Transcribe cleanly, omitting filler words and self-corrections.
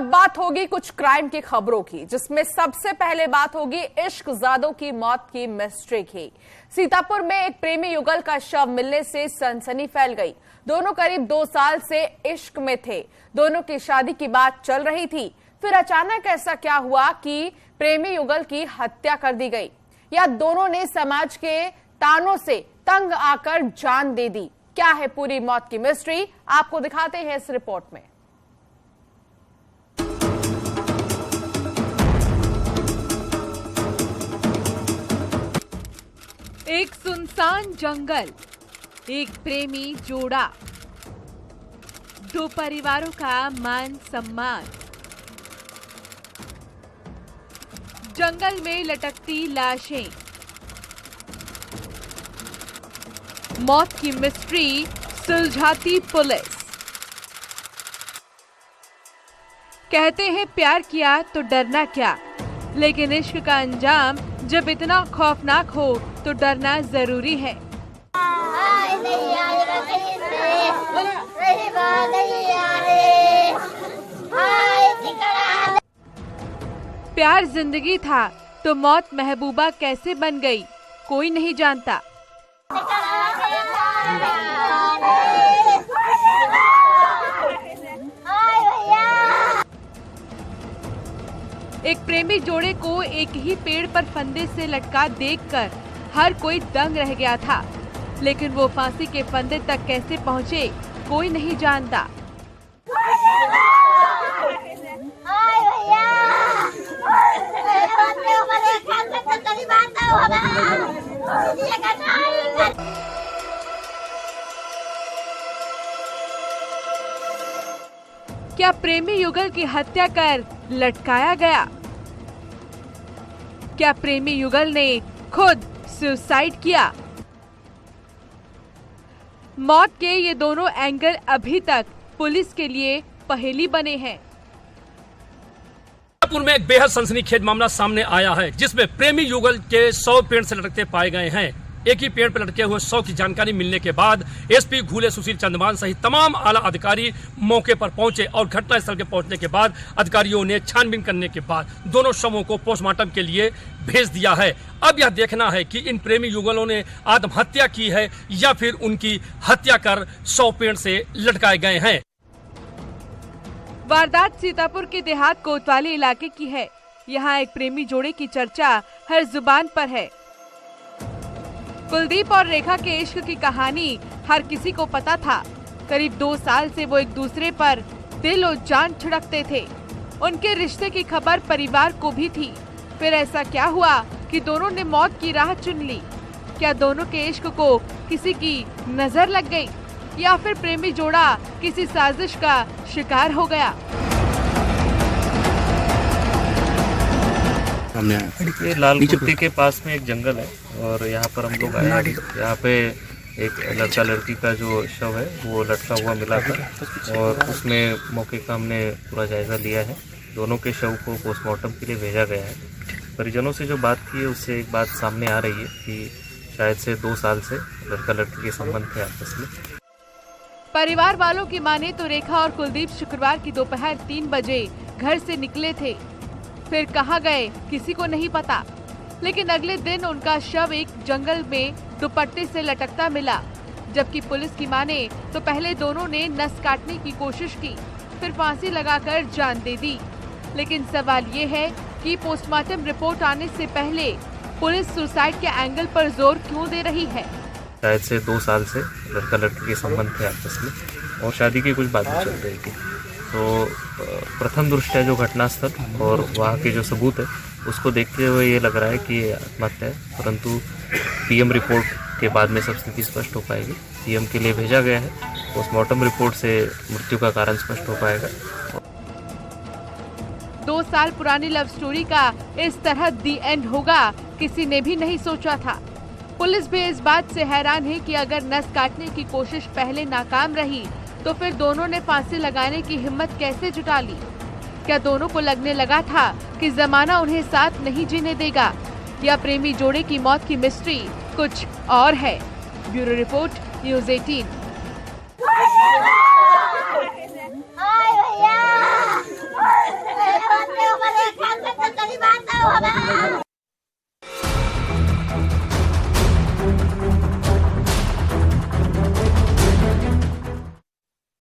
अब बात होगी कुछ क्राइम की खबरों की, जिसमें सबसे पहले बात होगी इश्कजादों की मौत की मिस्ट्री की। सीतापुर में एक प्रेमी युगल का शव मिलने से सनसनी फैल गई। दोनों करीब 2 साल से इश्क में थे। दोनों की शादी की बात चल रही थी। फिर अचानक ऐसा क्या हुआ कि प्रेमी युगल की हत्या कर दी गई, या दोनों ने समाज के तानों से तंग आकर जान दे दी? क्या है पूरी मौत की मिस्ट्री, आपको दिखाते हैं इस रिपोर्ट में। एक सुनसान जंगल, एक प्रेमी जोड़ा, 2 परिवारों का मान सम्मान। जंगल में लटकती लाशें, मौत की मिस्ट्री सुलझाती पुलिस। कहते हैं प्यार किया तो डरना क्या, लेकिन इश्क का अंजाम जब इतना खौफनाक हो तो डरना जरूरी है। प्यार जिंदगी था तो मौत महबूबा कैसे बन गई, कोई नहीं जानता। एक प्रेमी जोड़े को एक ही पेड़ पर फंदे से लटका देखकर हर कोई दंग रह गया था, लेकिन वो फांसी के फंदे तक कैसे पहुंचे, कोई नहीं जानता। क्या प्रेमी युगल की हत्या कर लटकाया गया? क्या प्रेमी युगल ने खुद सुसाइड किया? मौत के ये दोनों एंगल अभी तक पुलिस के लिए पहेली बने हैं। सीतापुर में एक बेहद सनसनीखेज मामला सामने आया है, जिसमें प्रेमी युगल के 100 पेड़ से लटकते पाए गए हैं। एक ही पेड़ पर लटके हुए 100 की जानकारी मिलने के बाद एसपी घूले सुशील चंद्रमान सहित तमाम आला अधिकारी मौके पर पहुंचे और घटनास्थल के पहुंचने के बाद अधिकारियों ने छानबीन करने के बाद दोनों शवों को पोस्टमार्टम के लिए भेज दिया है। अब यह देखना है कि इन प्रेमी युगलों ने आत्महत्या की है या फिर उनकी हत्या कर 100 पेड़ से लटकाए गए हैं। वारदात सीतापुर के देहात कोतवाली इलाके की है। यहाँ एक प्रेमी जोड़े की चर्चा हर जुबान पर है। कुलदीप और रेखा के इश्क की कहानी हर किसी को पता था। करीब 2 साल से वो एक दूसरे पर दिल और जान छिड़कते थे। उनके रिश्ते की खबर परिवार को भी थी। फिर ऐसा क्या हुआ कि दोनों ने मौत की राह चुन ली? क्या दोनों के इश्क को किसी की नजर लग गई, या फिर प्रेमी जोड़ा किसी साजिश का शिकार हो गया? ये लाल कुर्ती के पास में एक जंगल है और यहाँ पर हम लोग आए। यहाँ पे एक लड़का लड़की का जो शव है वो लटका हुआ मिला था और उसमें मौके का हमने पूरा जायजा लिया है। दोनों के शव को पोस्टमार्टम के लिए भेजा गया है। परिजनों से जो बात की है उससे एक बात सामने आ रही है कि शायद से 2 साल से लड़का लड़की के संबंध थे आपस में। परिवार वालों की माने तो रेखा और कुलदीप शुक्रवार की दोपहर 3 बजे घर से निकले थे। फिर कहाँ गए किसी को नहीं पता, लेकिन अगले दिन उनका शव एक जंगल में दुपट्टे से लटकता मिला। जबकि पुलिस की माने तो पहले दोनों ने नस काटने की कोशिश की, फिर फांसी लगाकर जान दे दी। लेकिन सवाल ये है कि पोस्टमार्टम रिपोर्ट आने से पहले पुलिस सुसाइड के एंगल पर जोर क्यों दे रही है? शायद से 2 साल से लड़का लड़की के संबंध थे आपस में और शादी की कुछ बातें चल रही थी। तो प्रथम दृष्टया जो घटनास्थल और वहाँ के जो सबूत है उसको देखते हुए ये लग रहा है कि ये आत्महत्या है, परंतु पीएम रिपोर्ट के बाद में सब स्थिति स्पष्ट हो पाएगी। पीएम के लिए भेजा गया है। पोस्टमार्टम रिपोर्ट से मृत्यु का कारण स्पष्ट हो पाएगा। 2 साल पुरानी लव स्टोरी का इस तरह दी एंड होगा किसी ने भी नहीं सोचा था। पुलिस भी इस बात से हैरान है कि अगर नस काटने की कोशिश पहले नाकाम रही तो फिर दोनों ने फांसी लगाने की हिम्मत कैसे जुटा ली? क्या दोनों को लगने लगा था कि जमाना उन्हें साथ नहीं जीने देगा, या प्रेमी जोड़े की मौत की मिस्ट्री कुछ और है? Bureau report, news 18।